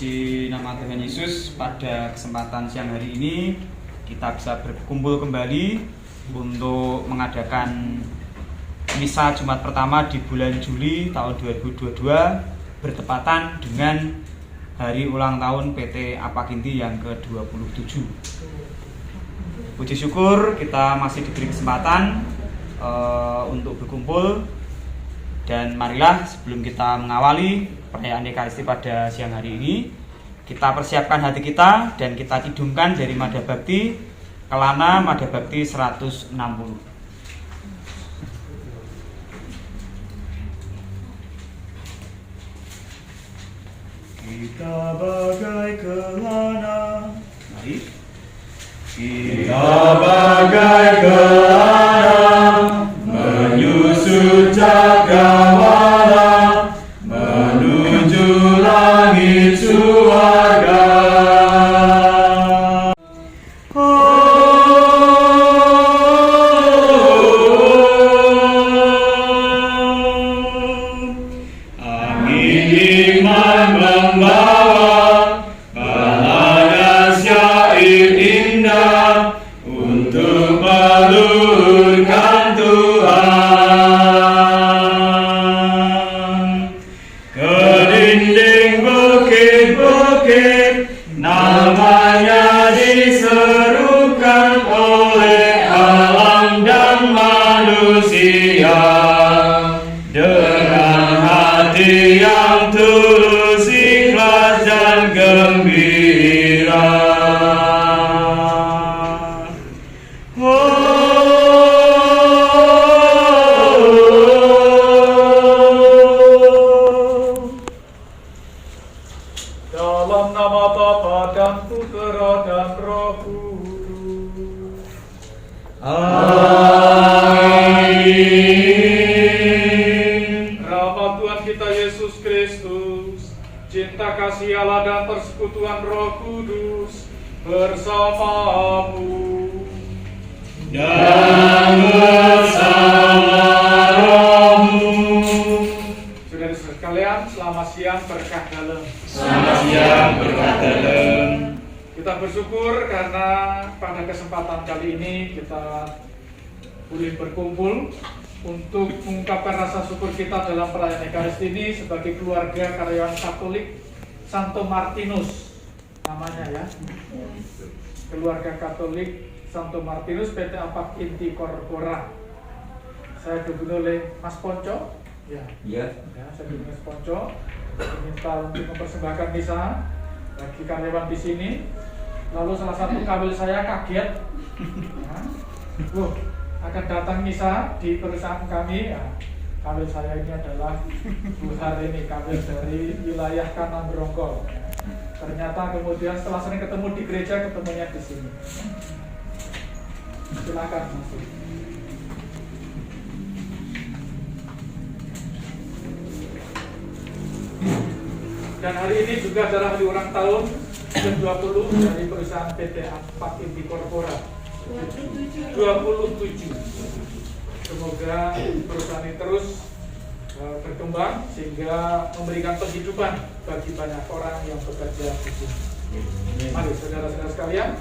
Puji nama Tuhan Yesus, pada kesempatan siang hari ini kita bisa berkumpul kembali untuk mengadakan misa Jumat pertama di bulan Juli tahun 2022 bertepatan dengan hari ulang tahun PT Apakinti yang ke-27. Puji syukur kita masih diberi kesempatan untuk berkumpul, dan marilah sebelum kita mengawali perayaan Ekaristi pada siang hari ini, kita persiapkan hati kita dan kita kidungkan dari Mada Bakti Kelana Mada Bakti 160. Kita bagai kelana, mari. Kita bagai kelana menyusut cakrawala menuju langit surga. Angin iman membawa balada syair indah untuk meluhurkan Tuhan. Ke dinding bukit-bukit namanya diserukan oleh alam dan manusia. Dengan hati yang tulus, ikhlas dan gembira. Dalam nama Bapa dan Putera dan Roh Kudus. Amin. Rahmat Tuhan kita Yesus Kristus, cinta kasih Allah dan persekutuan Roh Kudus bersamamu. Dan bersama rohmu. Saudara-saudara sekalian, selamat siang berkah dalam. Selamat siang berkah dalam. Kita bersyukur karena pada kesempatan kali ini kita boleh berkumpul untuk mengungkapkan rasa syukur kita dalam perayaan Ekaristi ini sebagai keluarga karyawan Katolik Santo Martinus, namanya ya, keluarga Katolik Santo Martinus PT Apakinti Corpora. Saya dipimpin oleh Mas Ponco, ya, saya dipimpin Mas Ponco, diminta untuk mempersembahkan misa bagi karyawan di sini. Lalu salah satu kawil saya kaget, akan datang misa di perusahaan kami. Ya, kawil saya ini adalah Bu Harini, kawil dari wilayah Kanan Brongkol. Ternyata kemudian setelah sering ketemu di gereja, ketemunya di sini. Silakan masuk. Dan hari ini juga adalah hari ulang tahun ke-20 dari perusahaan PT Apakinti Corpora. 27. Semoga perusahaan ini terus berkembang sehingga memberikan penghidupan bagi banyak orang yang bekerja di sini. Mari saudara-saudara sekalian,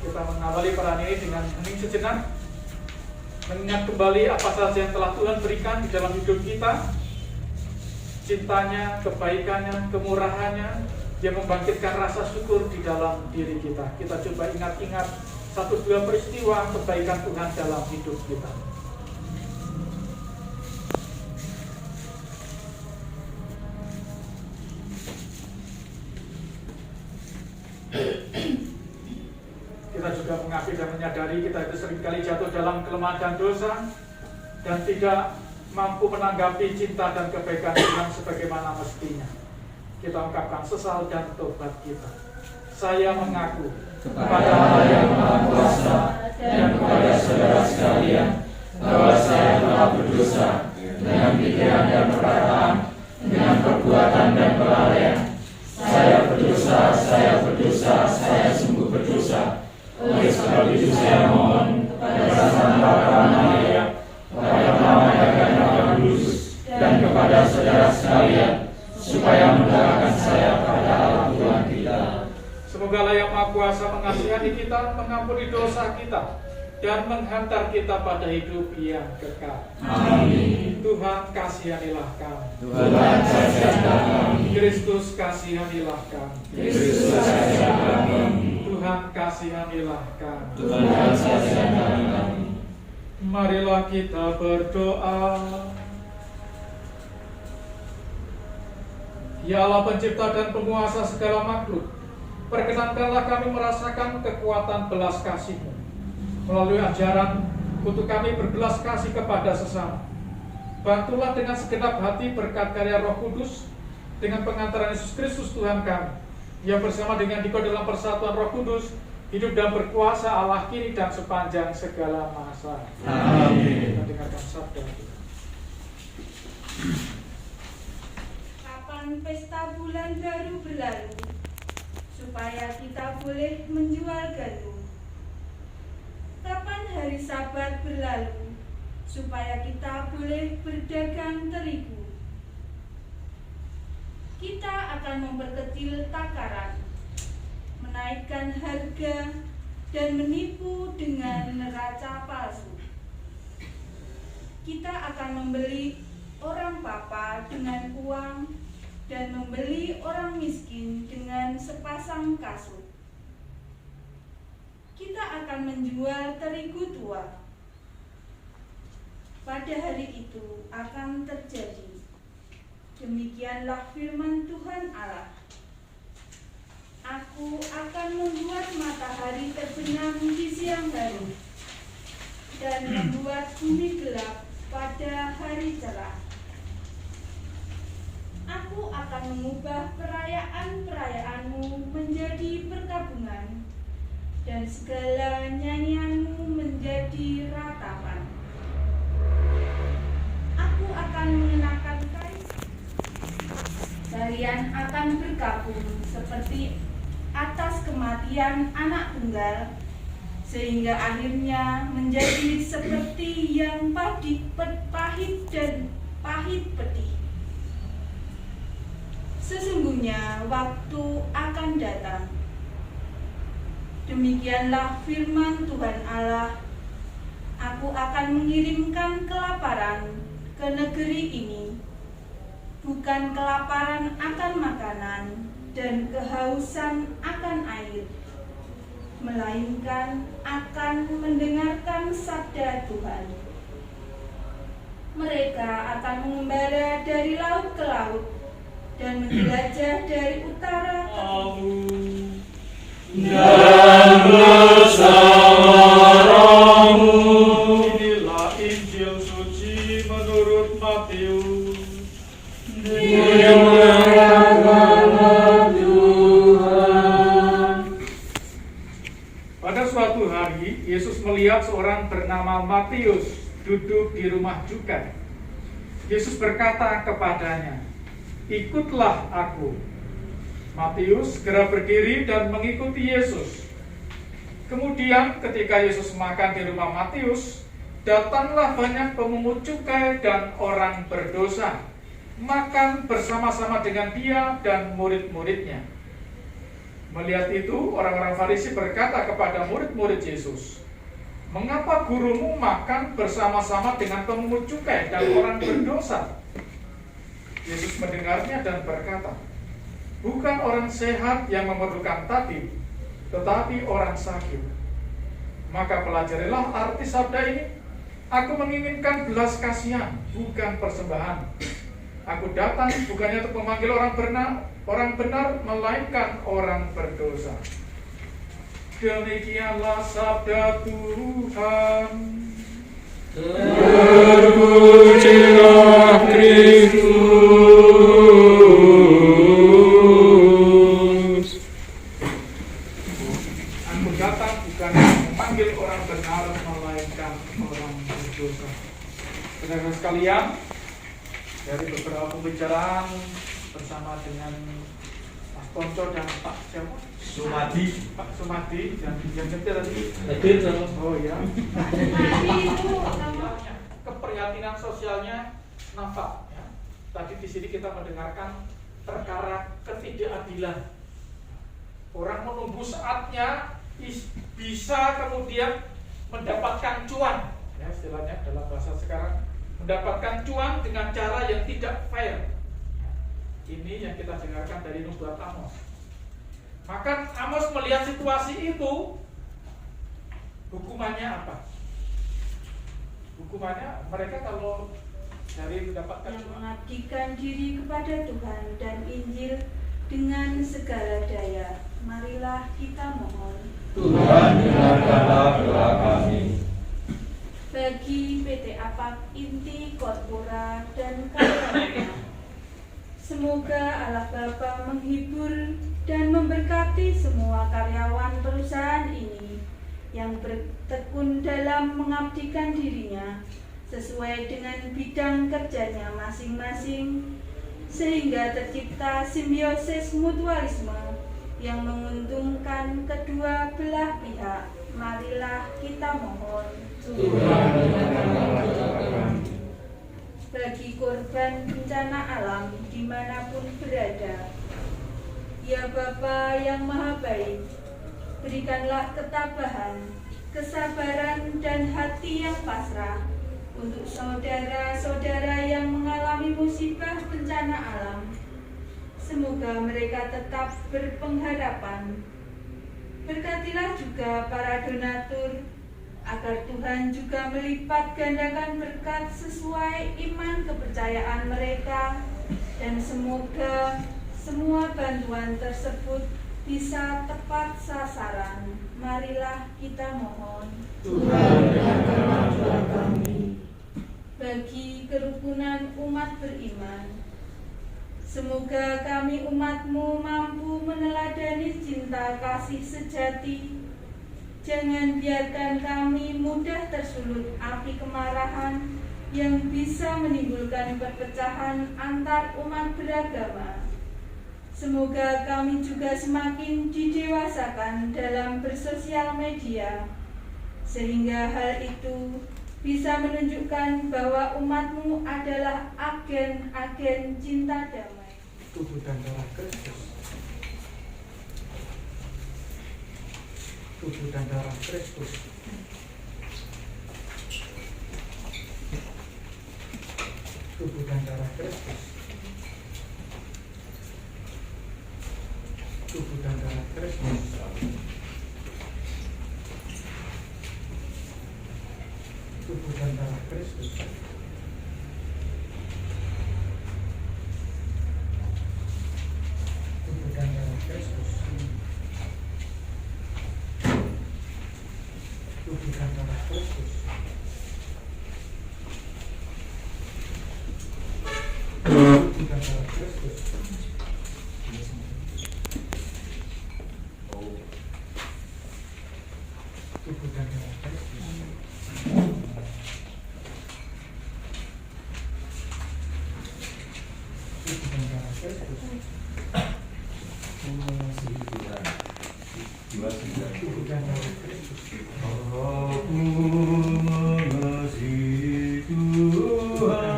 kita mengawali perayaan ini dengan hening sejenak, mengingat kembali apa saja yang telah Tuhan berikan di dalam hidup kita, cintanya, kebaikannya, kemurahannya, yang membangkitkan rasa syukur di dalam diri kita. Kita coba ingat-ingat satu dua peristiwa kebaikan Tuhan dalam hidup kita. Kita juga mengakui dan menyadari kita itu seringkali jatuh dalam kelemahan dan dosa dan tidak mampu menanggapi cinta dan kebaikan Tuhan sebagaimana mestinya. Kita ungkapkan sesal dan tobat kita. Saya mengaku kepada Allah yang Maha Kuasa dan kepada saudara sekalian bahwa saya telah berdosa dengan pikiran dan perkataan, dengan perbuatan dan kelalaian. Saya berdosa, saya sungguh berdosa. Oleh sebab itu saya mohon kepada Sang Bapa Maria, kepada Mama dan Kudus, dan kepada saudara sekalian supaya mendekatkan saya pada Allah Semoga Allah yang Maha Kuasa mengasihani kita, mengampuni dosa kita, dan menghantar kita pada hidup yang kekal. Amin. Tuhan kasihanilah kami. Tuhan kasihanilah kami. Kristus kasihanilah kami. Kristus kasihanilah kami. Tuhan kasihanilah kami. Tuhan kasihanilah kami. Marilah kita berdoa. Ya Allah pencipta dan penguasa segala makhluk, perkenankanlah kami merasakan kekuatan belas kasih-Mu melalui ajaran untuk kami berbelas kasih kepada sesama. Bantulah dengan segenap hati berkat karya Roh Kudus dengan pengantaran Yesus Kristus Tuhan kami, yang bersama dengan Dikau dalam persatuan Roh Kudus hidup dan berkuasa Allah kini dan sepanjang segala masa. Amin. Kita dengarkan sabda Tuhan. Kapan pesta bulan baru berlalu, supaya kita boleh menjual gandum? Kapan hari Sabat berlalu, supaya kita boleh berdagang terigu? Kita akan memperkecil takaran, menaikkan harga, dan menipu dengan neraca palsu. Kita akan membeli orang papa dengan uang dan membeli orang miskin dengan sepasang kasut. Kita akan menjual terigu tua. Pada hari itu akan terjadi. Demikianlah firman Tuhan Allah. Aku akan membuat matahari terbenam di siang hari dan membuat bumi gelap pada hari cerah. Aku akan mengubah perayaan-perayaanmu menjadi perkabungan dan segala nyanyianmu menjadi ratapan. Aku akan mengenakan kain. Kalian akan berkabung seperti atas kematian anak tunggal, sehingga akhirnya menjadi seperti yang pahit dan pahit pedih. Sesungguhnya waktu akan datang. Demikianlah firman Tuhan Allah. Aku akan mengirimkan kelaparan ke negeri ini, bukan kelaparan akan makanan dan kehausan akan air, melainkan akan mendengarkan sabda Tuhan. Mereka akan mengembara dari laut ke laut dan menjelajah dari utara ke timur. Dan bersama-Mu. Inilah Injil suci menurut Matius. Dimuliakanlah Tuhan. Pada suatu hari, Yesus melihat seorang bernama Matius duduk di rumah cukai. Yesus berkata kepadanya, "Ikutlah aku." Matius segera berdiri dan mengikuti Yesus. Kemudian ketika Yesus makan di rumah Matius, datanglah banyak pemungut cukai dan orang berdosa, makan bersama-sama dengan dia dan murid-muridnya. Melihat itu, orang-orang Farisi berkata kepada murid-murid Yesus, "Mengapa gurumu makan bersama-sama dengan pemungut cukai dan orang berdosa?" Yesus mendengarnya dan berkata, "Bukan orang sehat yang memerlukan tabib, tetapi orang sakit. Maka pelajarilah arti sabda ini. Aku menginginkan belas kasihan, bukan persembahan. Aku datang bukannya untuk memanggil orang benar, melainkan orang berdosa." Demikianlah sabda Tuhan. Terpujilah Kristus. Aku datang bukan memanggil orang benar, melainkan orang berdosa. Saudara sekalian, dari beberapa pembicaraan bersama dengan Pak Konco dan Pak siapa? Sumadi. Pak Sumadi dan yang nyetir tadi. Oh ya. Keprihatinan sosialnya nampak. Ya. Tadi di sini kita mendengarkan perkara ketidakadilan. Orang menunggu saatnya bisa kemudian mendapatkan cuan, ya istilahnya dalam bahasa sekarang, mendapatkan cuan dengan cara yang tidak fair. Ini yang kita dengarkan dari nubuat Amos. Maka Amos melihat situasi itu, hukumannya apa? Hukumannya mereka kalau dari mendapatkan yang cuan, mengabdikan diri kepada Tuhan dan Injil dengan segala daya, marilah kita mohon. Tuhan, dengarkanlah doa kami. Bagi PT Apak Inti Korpora dan karyawannya, semoga Allah Bapa menghibur dan memberkati semua karyawan perusahaan ini yang bertekun dalam mengabdikan dirinya sesuai dengan bidang kerjanya masing-masing, sehingga tercipta simbiosis mutualisme yang menguntungkan kedua belah pihak. Marilah kita mohon. Tuhan, dengarkanlah doa kami. Bagi korban bencana alam dimanapun berada, ya Bapa yang Maha Baik, berikanlah ketabahan, kesabaran, dan hati yang pasrah untuk saudara-saudara yang mengalami musibah bencana alam. Semoga mereka tetap berpengharapan. Berkatilah juga para donatur, agar Tuhan juga melipat gandakan berkat sesuai iman kepercayaan mereka, dan semoga semua bantuan tersebut bisa tepat sasaran. Marilah kita mohon. Tuhan, dengarkanlah doa kami. Bagi kerukunan umat beriman, semoga kami umat-Mu mampu meneladani cinta kasih sejati. Jangan biarkan kami mudah tersulut api kemarahan yang bisa menimbulkan perpecahan antar umat beragama. Semoga kami juga semakin didewasakan dalam bersosial media, sehingga hal itu bisa menunjukkan bahwa umat-Mu adalah agen-agen cinta damai. tubuh dan darah Kristus. Tubuh dan darah Kristus. Tubuh dan darah Kristus. Tubuh dan darah Kristus. Tubuh dan darah Kristus. Tubuh dan darah Kristus. Tubuh dan darah Kristus. Tubuh dan darah Kristus. Tubuh dan darah Kristus. Tubuh dan darah Kristus. Tubuh dan darah Kristus. Aku mengasihi Tuhan.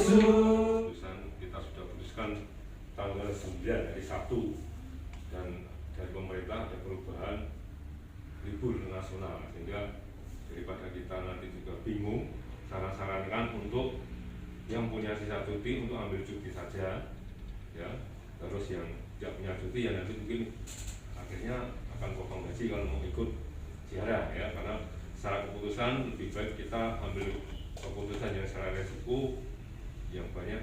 Keputusan kita sudah putuskan tanggal 9 hari Sabtu, dan dari pemerintah ada perubahan libur nasional, sehingga daripada kita nanti juga bingung, saran-sarankan untuk yang punya sisa cuti untuk ambil cuti saja, ya. Terus yang tidak punya cuti ya nanti mungkin akhirnya akan potong gaji kalau mau ikut ziarah, ya. Karena secara keputusan lebih baik kita ambil keputusan yang secara resiko yang banyak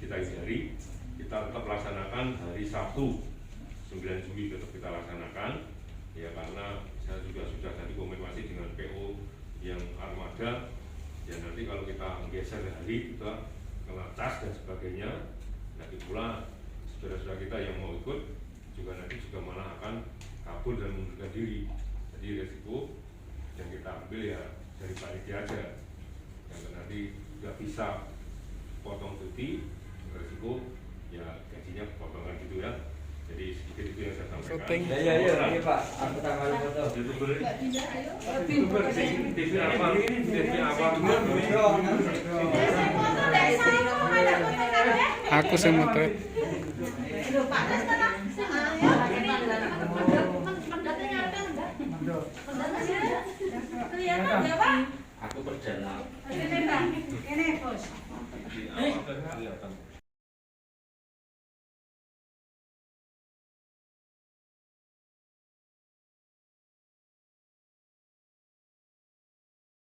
kita hindari. Kita tetap laksanakan hari Sabtu 9 Juli tetap kita laksanakan, ya, karena saya juga sudah tadi konfirmasi dengan PO yang armada, ya. Nanti kalau kita menggeser hari kita kena cas dan sebagainya, nanti pula saudara-saudara kita yang mau ikut juga nanti juga malah akan kabur dan mundurkan diri. Jadi resiko yang kita ambil ya dari panitia aja, yang nanti nggak bisa potong cuti, resiko ya gajinya potongan gitu, ya. Jadi sedikit itu yang saya sampaikan. Ya Pak, aku tanggal foto. YouTuber Nggak bisa, ayo. YouTuber TV apa? TV apa? Saya foto deh, saya mau ada foto. Aku semua Loh, Pak, sekarang ayo mandatnya nyata enggak? Mandor. Mandatnya kelihatan ya, Pak? Aku perdana. Ini